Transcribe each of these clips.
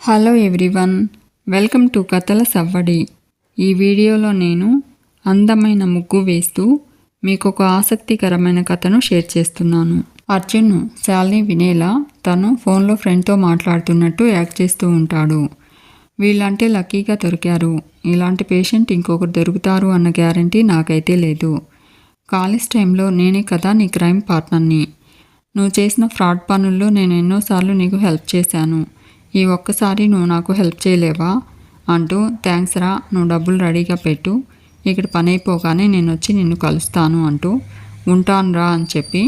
Hello everyone, welcome to కథల సవ్వడి. ఈ వీడియోలో నేను అందమైన ముగ్గు వేస్తూ మీకు ఒక ఆసక్తికరమైన కథను షేర్ చేస్తున్నాను. అర్జున్ శాలిని వినేలా తను ఫోన్లో ఫ్రెండ్తో మాట్లాడుతున్నట్టు యాక్ట్ చేస్తూ ఉంటాడు. వీళ్ళంటే లక్కీగా దొరికారు. ఇలాంటి పేషెంట్ ఇంకొకరు దొరుకుతారు అన్న గ్యారంటీ నాకైతే లేదు. కాలేజ్ టైంలో నేనే కదా నీ క్రైమ్ పార్ట్నర్ని. నువ్వు చేసిన ఫ్రాడ్ పనుల్లో నేను ఎన్నోసార్లు నీకు హెల్ప్ చేశాను. ఈ ఒక్కసారి నువ్వు నాకు హెల్ప్ చేయలేవా అంటూ, థ్యాంక్స్ రా, నువ్వు డబ్బులు రెడీగా పెట్టు, ఇక్కడ పని అయిపోగానే నేను వచ్చి నిన్ను కలుస్తాను అంటూ, ఉంటాను రా అని చెప్పి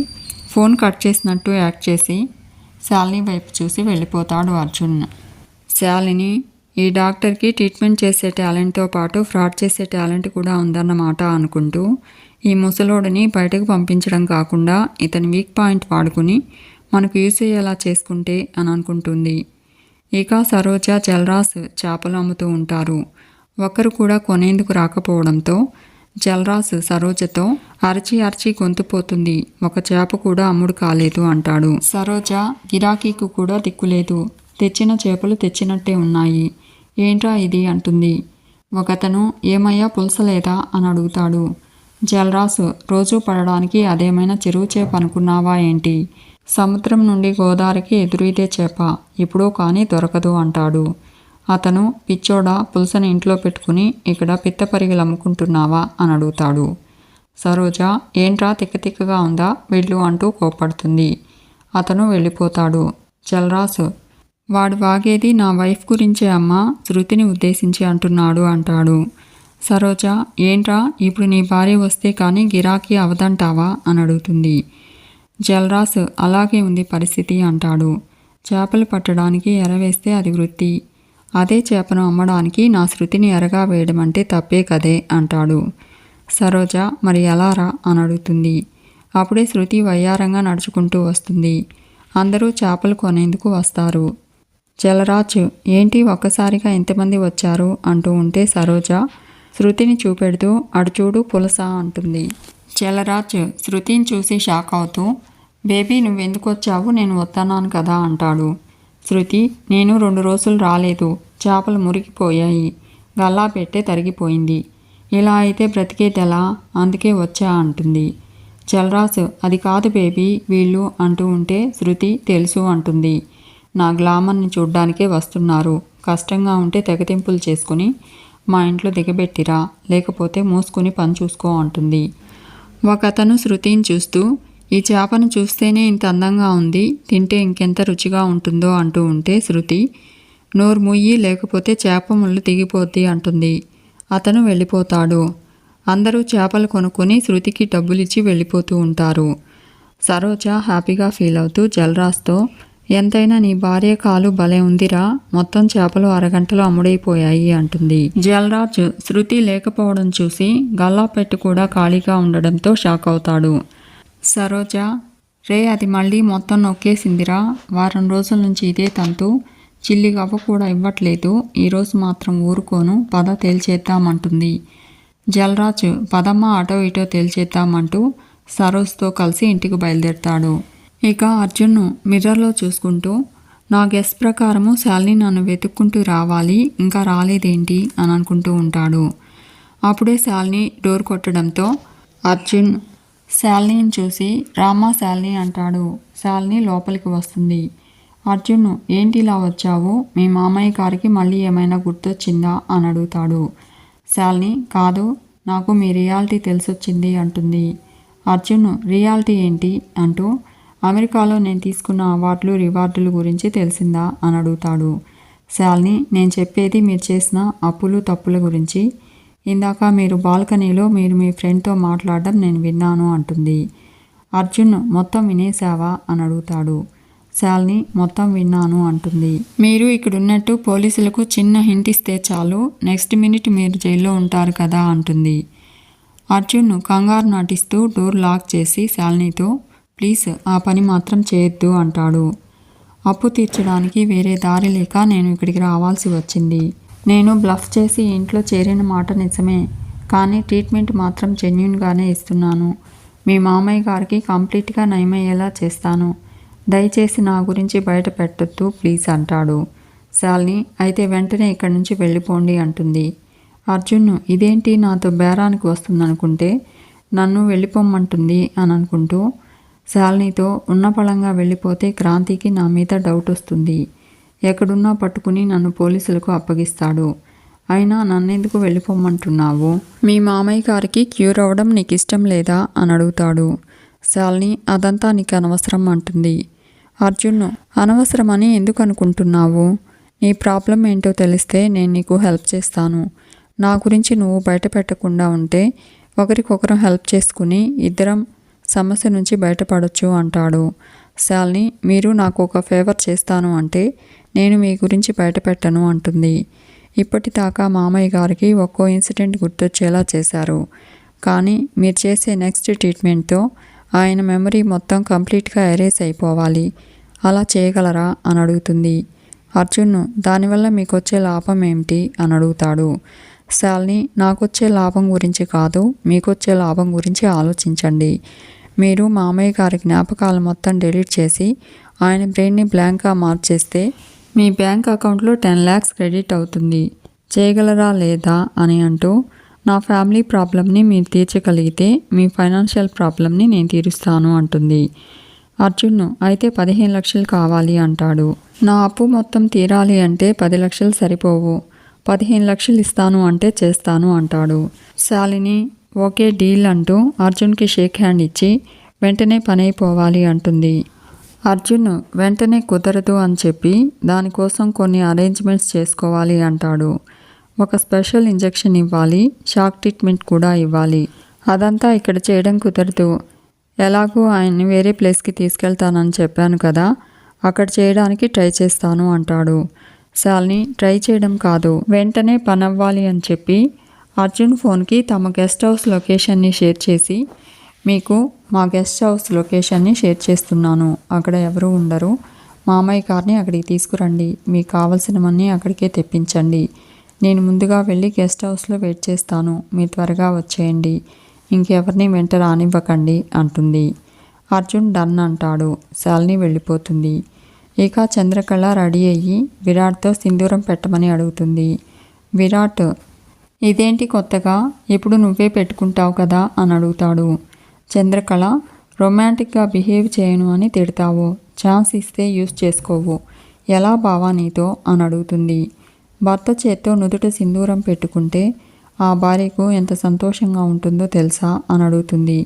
ఫోన్ కట్ చేసినట్టు యాక్ట్ చేసి శాలిని వైపు చూసి వెళ్ళిపోతాడు అర్జున్. శాలిని ఈ డాక్టర్కి ట్రీట్మెంట్ చేసే టాలెంట్తో పాటు ఫ్రాడ్ చేసే టాలెంట్ కూడా ఉందన్నమాట అనుకుంటూ, ఈ ముసలోడిని బయటకు పంపించడం కాకుండా ఇతని వీక్ పాయింట్ వాడుకుని మనకు యూస్ అయ్యేలా చేసుకుంటే అని అనుకుంటుంది. ఇక సరోజ, జల్రాజ్ చేపలు అమ్ముతూ ఉంటారు. ఒక్కరు కూడా కొనేందుకు రాకపోవడంతో జల్రాజ్ సరోజతో అరచి అరచి గొంతుపోతుంది. ఒక చేప కూడా అమ్ముడు కాలేదు అంటాడు. సరోజ, గిరాకీకి కూడా దిక్కులేదు, తెచ్చిన చేపలు తెచ్చినట్టే ఉన్నాయి, ఏంట్రా ఇది అంటుంది. ఒకతను, ఏమయ్యా పులసలేదా అని అడుగుతాడు. జల్రాజ్, రోజు పడడానికి అదేమైనా చెరువు చేప అనుకున్నావా ఏంటి? సముద్రం నుండి గోదావరికి ఎదురీదే చేప, ఎప్పుడో కానీ దొరకదు అంటాడు. అతను, పిచ్చోడా, పులసని ఇంట్లో పెట్టుకుని ఇక్కడ పిత్తపరిగలు అమ్ముకుంటున్నావా అని అడుగుతాడు. సరోజ, ఏంట్రా తిక్కతిక్కగా ఉందా, వెళ్ళు అంటూ కోపడుతుంది. అతను వెళ్ళిపోతాడు. జల్రాజ్, వాడు వాగేది నా వైఫ్ గురించే అమ్మ, శృతిని ఉద్దేశించి అంటున్నాడు అంటాడు. సరోజ, ఏంట్రా ఇప్పుడు నీ భార్య వస్తే కానీ గిరాకీ అవదంటావా అని అడుగుతుంది. జల్రాజ్, అలాగే ఉంది పరిస్థితి అంటాడు. చేపలు పట్టడానికి ఎరవేస్తే అది వృత్తి, అదే చేపను అమ్మడానికి నా శృతిని ఎరగా వేయడం అంటే తప్పే కదే అంటాడు. సరోజ, మరి ఎలారా అని అడుగుతుంది. అప్పుడే శృతి వయ్యారంగా నడుచుకుంటూ వస్తుంది. అందరూ చేపలు కొనేందుకు వస్తారు. జలరాజ్, ఏంటి ఒక్కసారిగా ఎంతమంది వచ్చారు అంటూ ఉంటే సరోజ శృతిని చూపెడుతూ, అడుచూడు పులస అంటుంది. జలరాజ్ శృతిని చూసి షాక్ అవుతూ, బేబీ నువ్వెందుకు వచ్చావు, నేను వస్తున్నాను కదా అంటాడు. శృతి, నేను 2 రోజులు రాలేదు, చేపలు మురిగిపోయాయి, గల్లా పెట్టే తరిగిపోయింది, ఇలా అయితే బ్రతికేదెలా, అందుకే వచ్చా అంటుంది. జల్రాజ్, అది కాదు బేబీ, వీళ్ళు అంటూ ఉంటే శృతి, తెలుసు అంటుంది. నా గ్లామర్ని చూడ్డానికే వస్తున్నారు, కష్టంగా ఉంటే తెగతింపులు చేసుకుని మా ఇంట్లో దిగబెట్టిరా, లేకపోతే మూసుకుని పని చూసుకో అంటుంది. ఒకతను శృతిని చూస్తూ, ఈ చేపను చూస్తేనే ఇంత అందంగా ఉంది, తింటే ఇంకెంత రుచిగా ఉంటుందో అంటూ ఉంటే శృతి, నోరు ముయ్యి, లేకపోతే చేప ముళ్ళు తెగిపోద్ది అంటుంది. అతను వెళ్ళిపోతాడు. అందరూ చేపలు కొనుక్కొని శృతికి డబ్బులిచ్చి వెళ్ళిపోతూ ఉంటారు. సరోజ హ్యాపీగా ఫీల్ అవుతూ జల్రాజ్తో, ఎంతైనా నీ భార్య కాలు భలే ఉందిరా, మొత్తం చేపలు అరగంటలో అమ్ముడైపోయాయి అంటుంది. జల్రాజ్ శృతి లేకపోవడం చూసి గల్లా పెట్టి కూడా ఖాళీగా ఉండడంతో షాక్ అవుతాడు. సరోజ, రే అది మళ్ళీ మొత్తం నొక్కేసిందిరా, వారం రోజుల నుంచి ఇదే తంతు, చిల్లి గవ్వ కూడా ఇవ్వట్లేదు, ఈరోజు మాత్రం ఊరుకోను, పద తేల్చేద్దామంటుంది. జల్రాజ్, పదమ్మ అటో ఇటో తేల్చేద్దామంటూ సరోజ్తో కలిసి ఇంటికి బయలుదేరతాడు. ఇక అర్జున్ మిర్రర్లో చూసుకుంటూ, నా గెస్ ప్రకారము శాలిని నన్ను వెతుక్కుంటూ రావాలి, ఇంకా రాలేదేంటి అని అనుకుంటూ ఉంటాడు. అప్పుడే శాలిని డోర్ కొట్టడంతో అర్జున్ శాలినిని చూసి, రామా శాలిని అంటాడు. శాలిని లోపలికి వస్తుంది. అర్జున్, ఏంటి ఇలా వచ్చావు, మీ మామయ్య గారికి మళ్ళీ ఏమైనా గుర్తొచ్చిందా అని అడుగుతాడు. శాలిని, కాదు, నాకు మీ రియాలిటీ తెలిసొచ్చింది అంటుంది. అర్జున్, రియాలిటీ ఏంటి అంటూ, అమెరికాలో నేను తీసుకున్న అవార్డులు రివార్డుల గురించి తెలిసిందా అని అడుగుతాడు. శాలిని, నేను చెప్పేది మీరు చేసిన అప్పులు తప్పుల గురించి, ఇందాక మీరు బాల్కనీలో మీరు మీ ఫ్రెండ్తో మాట్లాడడం నేను విన్నాను అంటుంది. అర్జున్, మొత్తం వినేశావా అని అడుగుతాడు. శాలిని, మొత్తం విన్నాను అంటుంది. మీరు ఇక్కడున్నట్టు పోలీసులకు చిన్న హింట్ ఇస్తే చాలు, నెక్స్ట్ మినిట్ మీరు జైల్లో ఉంటారు కదా అంటుంది. అర్జున్ కంగారు నటిస్తూ డోర్ లాక్ చేసి శాలినితో, ప్లీజ్ ఆ పని మాత్రం చేయొద్దు అంటాడు. అప్పు తీర్చడానికి వేరే దారి లేక నేను ఇక్కడికి రావాల్సి వచ్చింది. నేను బ్లఫ్ చేసి ఇంట్లో చేరిన మాట నిజమే, కానీ ట్రీట్మెంట్ మాత్రం జెన్యూన్గానే ఇస్తున్నాను. మీ మామయ్య గారికి కంప్లీట్గా నయమయ్యేలా చేస్తాను, దయచేసి నా గురించి బయట పెట్టొద్దు ప్లీజ్ అంటాడు. శాలిని అయితే వెంటనే ఇక్కడి నుంచి వెళ్ళిపోండి అంటుంది. అర్జున్ ఇదేంటి నాతో బేరానికి వస్తుందనుకుంటే నన్ను వెళ్ళిపోమ్మంటుంది అని అనుకుంటూ శాలినితో ఉన్నపళంగా వెళ్ళిపోతే క్రాంతికి నా మీద డౌట్ వస్తుంది. ఎక్కడున్నా పట్టుకుని నన్ను పోలీసులకు అప్పగిస్తాడు. అయినా నన్నెందుకు వెళ్ళిపోమ్మంటున్నావు? మీ మామయ్య గారికి క్యూర్ అవ్వడం నీకు ఇష్టం లేదా అని అడుగుతాడు. శాలిని అదంతా నీకు అనవసరం అంటుంది. అర్జున్ అనవసరమని ఎందుకు అనుకుంటున్నావు? నీ ప్రాబ్లం ఏంటో తెలిస్తే నేను నీకు హెల్ప్ చేస్తాను. నా గురించి నువ్వు బయట పెట్టకుండా ఉంటే ఒకరికొకరం హెల్ప్ చేసుకుని ఇద్దరం సమస్య నుంచి బయటపడొచ్చు అంటాడు. శాలిని మీరు నాకు ఒక ఫేవర్ చేస్తాను అంటే నేను మీ గురించి బయట పెట్టను అంటుంది. ఇప్పటిదాకా మామయ్య గారికి ఒక్కో ఇన్సిడెంట్ గుర్తొచ్చేలా చేశారు. కానీ మీరు చేసే నెక్స్ట్ ట్రీట్మెంట్తో ఆయన మెమరీ మొత్తం కంప్లీట్గా ఎరేస్ అయిపోవాలి. అలా చేయగలరా అని అడుగుతుంది. అర్జున్ దానివల్ల మీకు వచ్చే లాభం ఏమిటి అని అడుగుతాడు. శాలిని నాకొచ్చే లాభం గురించి కాదు, మీకొచ్చే లాభం గురించి ఆలోచించండి. మీరు మామయ్య గారి జ్ఞాపకాలు మొత్తం డిలీట్ చేసి ఆయన బ్రెయిన్ని బ్లాంక్గా మార్చేస్తే మీ బ్యాంక్ అకౌంట్లో 10 lakhs క్రెడిట్ అవుతుంది. చేయగలరా లేదా అని అంటూ నా ఫ్యామిలీ ప్రాబ్లమ్ని మీరు తీర్చగలిగితే మీ ఫైనాన్షియల్ ప్రాబ్లమ్ని నేను తీరుస్తాను అంటుంది. అర్జున్ అయితే 15 లక్షలు కావాలి అంటాడు. నా అప్పు మొత్తం తీరాలి అంటే 10 లక్షలు సరిపోవు, 15 లక్షలు ఇస్తాను అంటే చేస్తాను అంటాడు. శాలిని ఓకే డీల్ అంటూ అర్జున్కి షేక్ హ్యాండ్ ఇచ్చి వెంటనే పని అయిపోవాలి అంటుంది. అర్జున్ వెంటనే కుదరదు అని చెప్పి దానికోసం కొన్ని అరేంజ్మెంట్స్ చేసుకోవాలి అంటాడు. ఒక స్పెషల్ ఇంజెక్షన్ ఇవ్వాలి, షాక్ ట్రీట్మెంట్ కూడా ఇవ్వాలి. అదంతా ఇక్కడ చేయడం కుదరదు. ఎలాగూ ఆయన్ని వేరే ప్లేస్కి తీసుకెళ్తానని చెప్పాను కదా, అక్కడ చేయడానికి ట్రై చేస్తాను అంటాడు. శాలిని ట్రై చేయడం కాదు, వెంటనే పని అవ్వాలి అని చెప్పి అర్జున్ ఫోన్కి తమ గెస్ట్ హౌస్ లొకేషన్ని షేర్ చేసి మీకు మా గెస్ట్ హౌస్ లొకేషన్ని షేర్ చేస్తున్నాను, అక్కడ ఎవరు ఉండరు, మామయ్య గారిని అక్కడికి తీసుకురండి, మీకు కావలసినవన్నీ అక్కడికే తెప్పించండి, నేను ముందుగా వెళ్ళి గెస్ట్ హౌస్లో వెయిట్ చేస్తాను, మీరు త్వరగా వచ్చేయండి, ఇంకెవరిని వెంట రానివ్వకండి అంటుంది. అర్జున్ డన్ అంటాడు. శాలిని వెళ్ళిపోతుంది. ఇక చంద్రకళ రెడీ అయ్యి విరాట్తో సింధూరం పెట్టమని అడుగుతుంది. విరాట్ ఇదేంటి కొత్తగా, ఇప్పుడు నువ్వే పెట్టుకుంటావు కదా అని అడుగుతాడు. చంద్రకళ రొమాంటిక్గా బిహేవ్ చేయను అని తిడతావు, ఛాన్స్ ఇస్తే యూస్ చేసుకోవు, ఎలా బావా నీతో అని అడుగుతుంది. భర్త చేత్తో నుదుట సింధూరం పెట్టుకుంటే ఆ భార్యకు ఎంత సంతోషంగా ఉంటుందో తెలుసా అని అడుగుతుంది.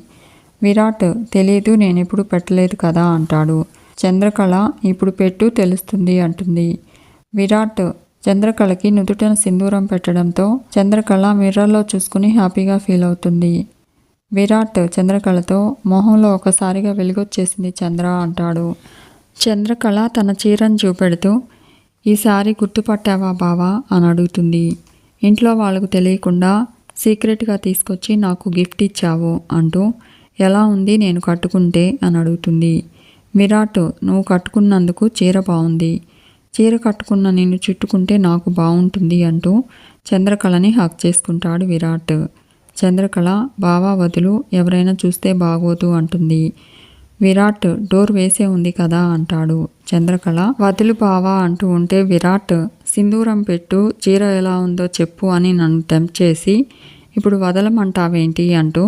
విరాట్ తెలీదు, నేనెప్పుడు పెట్టలేదు కదా అంటాడు. చంద్రకళ ఇప్పుడు పెట్టు తెలుస్తుంది అంటుంది. విరాట్ చంద్రకళకి నుదుటన సింధూరం పెట్టడంతో చంద్రకళ మిర్రర్లో చూసుకుని హ్యాపీగా ఫీల్ అవుతుంది. విరాట్ చంద్రకళతో మొహంలో ఒకసారిగా వెలుగొచ్చేసింది చంద్ర అంటాడు. చంద్రకళ తన చీరను చూపెడుతూ ఈసారి గుర్తుపట్టావా బావా అని అడుగుతుంది. ఇంట్లో వాళ్ళకు తెలియకుండా సీక్రెట్గా తీసుకొచ్చి నాకు గిఫ్ట్ ఇచ్చావు అంటూ ఎలా ఉంది నేను కట్టుకుంటే అని అడుగుతుంది. విరాట్ నువ్వు కట్టుకున్నందుకు చీర బాగుంది, చీర కట్టుకున్న నిన్ను చుట్టుకుంటే నాకు బాగుంటుంది అంటూ చంద్రకళని హక్ చేసుకుంటాడు విరాట్. చంద్రకళ బావా వదులు, ఎవరైనా చూస్తే బాగోదు అంటుంది. విరాట్ డోర్ వేసే ఉంది కదా అంటాడు. చంద్రకళ వదులు బావా అంటూ ఉంటే విరాట్ సింధూరం పెట్టు, చీర ఎలా ఉందో చెప్పు అని నన్ను టెంప్ట్ చేసి ఇప్పుడు వదలమంటావేంటి అంటూ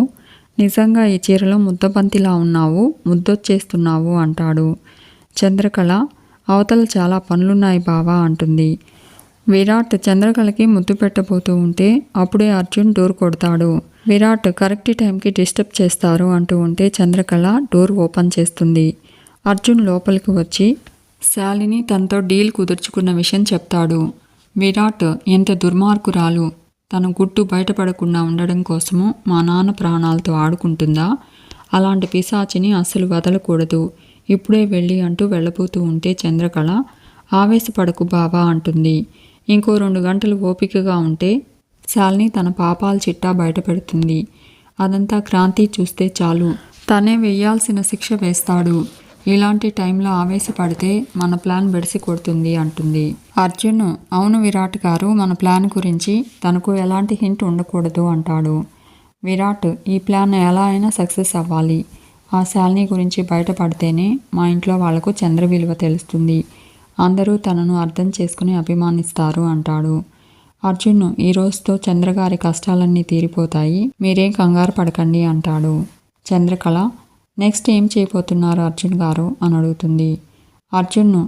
నిజంగా ఈ చీరలో ముద్దబంతిలా ఉన్నావు, ముద్దొచ్చేస్తున్నావు అంటాడు. చంద్రకళ అవతల చాలా పనులున్నాయి బావా అంటుంది. విరాట్ చంద్రకళకి ముద్దు పెట్టబోతూ ఉంటే అప్పుడే అర్జున్ డోర్ కొడతాడు. విరాట్ కరెక్ట్ టైంకి డిస్టర్బ్ చేస్తారు అంటూ ఉంటే చంద్రకళ డోర్ ఓపెన్ చేస్తుంది. అర్జున్ లోపలికి వచ్చి శాలిని తనతో డీల్ కుదుర్చుకున్న విషయం చెప్తాడు. విరాట్ ఎంత దుర్మార్గురాలు, తన గుట్టు బయటపడకుండా ఉండడం కోసము మా నాన్న ప్రాణాలతో ఆడుకుంటుందా, అలాంటి పిశాచిని అస్సలు వదలకూడదు, ఇప్పుడే వెళ్ళి అంటూ వెళ్ళబోతూ ఉంటే చంద్రకళ ఆవేశపడకు బావా అంటుంది. ఇంకో 2 గంటలు ఓపికగా ఉంటే శాలిని తన పాపాల చిట్టా బయటపెడుతుంది. అదంతా క్రాంతి చూస్తే చాలు, తనే వెయ్యాల్సిన శిక్ష వేస్తాడు. ఇలాంటి టైంలో ఆవేశపడితే మన ప్లాన్ బెడిసి కొడుతుంది అంటుంది. అర్జున్ అవును విరాట్ గారు, మన ప్లాన్ గురించి తనకు ఎలాంటి హింట్ ఉండకూడదు అంటాడు. విరాట్ ఈ ప్లాన్ ఎలా అయినా సక్సెస్ అవ్వాలి, ఆ శాలిని గురించి బయటపడితేనే మా ఇంట్లో వాళ్లకు చంద్ర విలువ తెలుస్తుంది, అందరూ తనను అర్థం చేసుకుని అభిమానిస్తారు అంటాడు. అర్జున్, ఈ రోజుతో చంద్రగారి కష్టాలన్నీ తీరిపోతాయి, మీరేం కంగారు పడకండి అంటాడు. చంద్రకళ, నెక్స్ట్ ఏం చేయబోతున్నారు అర్జున్ గారు అని అడుగుతుంది. అర్జున్ను,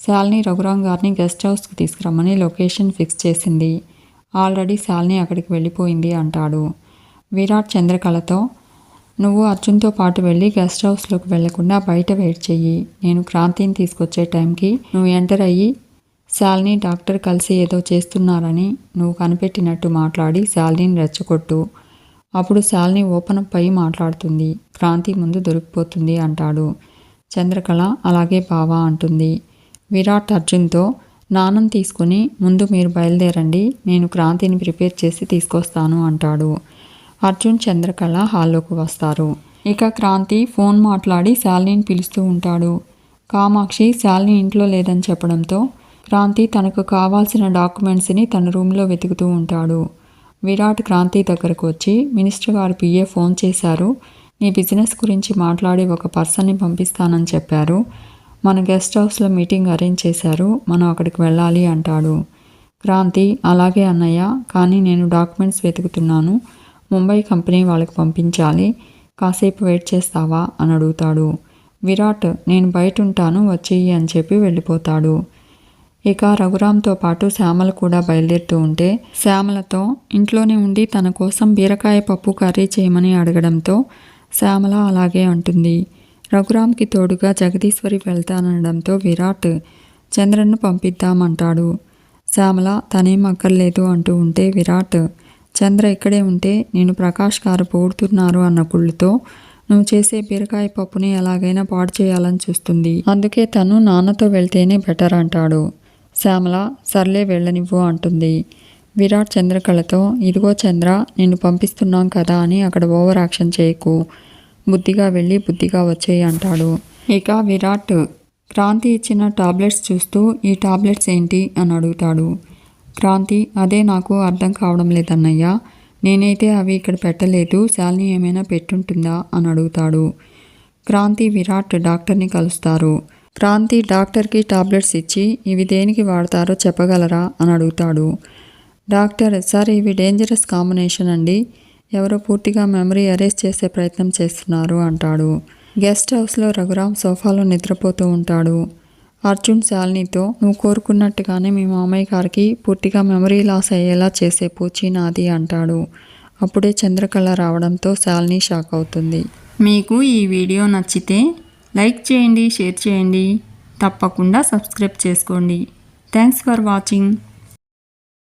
శాలిని రఘురాం గారిని గెస్ట్ హౌస్కి తీసుకురమ్మని లొకేషన్ ఫిక్స్ చేసింది. ఆల్రెడీ శాలిని అక్కడికి వెళ్ళిపోయింది అంటాడు. విరాట్ చంద్రకళతో, నువ్వు అర్జున్తో పాటు వెళ్ళి గెస్ట్ హౌస్లోకి వెళ్లకుండా బయట వెయిట్ చెయ్యి. నేను క్రాంతిని తీసుకొచ్చే టైంకి నువ్వు ఎంటర్ అయ్యి శాలిని డాక్టర్ కలిసి ఏదో చేస్తున్నారని నువ్వు కనిపెట్టినట్టు మాట్లాడి శాలిని రెచ్చగొట్టు. అప్పుడు శాలిని ఓపెన్ అప్ అయి మాట్లాడుతుంది, క్రాంతి ముందు దొరికిపోతుంది అంటాడు. చంద్రకళ, అలాగే బావా అంటుంది. విరాట్ అర్జున్తో, నానం తీసుకుని ముందు మీరు బయలుదేరండి, నేను క్రాంతిని ప్రిపేర్ చేసి తీసుకొస్తాను అంటాడు. అర్జున్ చంద్రకళ హాల్లోకి వస్తారు. ఇక క్రాంతి ఫోన్ మాట్లాడి శాలినిని పిలుస్తూ ఉంటాడు. కామాక్షి శాలిని ఇంట్లో లేదని చెప్పడంతో క్రాంతి తనకు కావాల్సిన డాక్యుమెంట్స్ని తన రూమ్లో వెతుకుతూ ఉంటాడు. విరాట్ క్రాంతి దగ్గరకు వచ్చి, మినిస్టర్ గారు పిఏ ఫోన్ చేశారు, నీ బిజినెస్ గురించి మాట్లాడి ఒక పర్సన్ని పంపిస్తానని చెప్పారు, మన గెస్ట్ హౌస్లో మీటింగ్ అరేంజ్ చేశారు, మనం అక్కడికి వెళ్ళాలి అంటాడు. క్రాంతి, అలాగే అన్నయ్య, కానీ నేను డాక్యుమెంట్స్ వెతుకుతున్నాను, ముంబై కంపెనీ వాళ్ళకి పంపించాలి, కాసేపు వెయిట్ చేస్తావా అని అడుగుతాడు. విరాట్, నేను బయట ఉంటాను, వచ్చేయి అని చెప్పి వెళ్ళిపోతాడు. ఇక రఘురామ్తో పాటు శ్యామల కూడా బయలుదేరుతూ ఉంటే శ్యామలతో ఇంట్లోనే ఉండి తన కోసం బీరకాయ పప్పు కర్రీ చేయమని అడగడంతో శ్యామల అలాగే అంటుంది. రఘురామ్కి తోడుగా జగదీశ్వరి వెళ్తానడంతో విరాట్ చంద్రన్ను పంపిద్దామంటాడు. శ్యామల తనేం అక్కర్లేదు అంటూ ఉంటే విరాట్, చంద్ర ఇక్కడే ఉంటే నేను ప్రకాష్ గారు పోడుతున్నారు అన్న కుళ్ళుతో నువ్వు చేసే బీరకాయ పప్పుని ఎలాగైనా పాడు చేయాలని చూస్తుంది, అందుకే తను నాన్నతో వెళ్తేనే బెటర్ అంటాడు. శ్యామల, సర్లే వెళ్ళనివ్వు అంటుంది. విరాట్ చంద్రకళతో, ఇదిగో చంద్ర, నిన్ను పంపిస్తున్నాం కదా అని అక్కడ ఓవర్ యాక్షన్ చేయకు, బుద్ధిగా వెళ్ళి బుద్ధిగా వచ్చేయి అంటాడు. ఇక విరాట్ క్రాంతి ఇచ్చిన టాబ్లెట్స్ చూస్తూ, ఈ టాబ్లెట్స్ ఏంటి అని అడుగుతాడు. క్రాంతి, అదే నాకు అర్థం కావడం లేదన్నయ్యా, నేనైతే అవి ఇక్కడ పెట్టలేదు, శాలిని ఏమైనా పెట్టుంటుందా అని అడుగుతాడు. క్రాంతి విరాట్ డాక్టర్ని కలుస్తారు. క్రాంతి డాక్టర్కి టాబ్లెట్స్ ఇచ్చి, ఇవి దేనికి వాడతారో చెప్పగలరా అని అడుగుతాడు. డాక్టర్, సార్ ఇవి డేంజరస్ కాంబినేషన్ అండి, ఎవరో పూర్తిగా మెమరీ ఎరేజ్ చేసే ప్రయత్నం చేస్తున్నారు అంటాడు. గెస్ట్ హౌస్లో రఘురామ్ సోఫాలో నిద్రపోతూ ఉంటాడు. అర్జున్ శాలినితో, నువ్వు కోరుకున్నట్టుగానే మీ మామయ్య గారికి పూర్తిగా మెమరీ లాస్ అయ్యేలా చేసే పూచి నాది అంటాడు. అప్పుడే చంద్రకళ రావడంతో శాలిని షాక్ అవుతుంది. మీకు ఈ వీడియో నచ్చితే లైక్ చేయండి, షేర్ చేయండి, తప్పకుండా సబ్స్క్రైబ్ చేసుకోండి. Thanks for watching.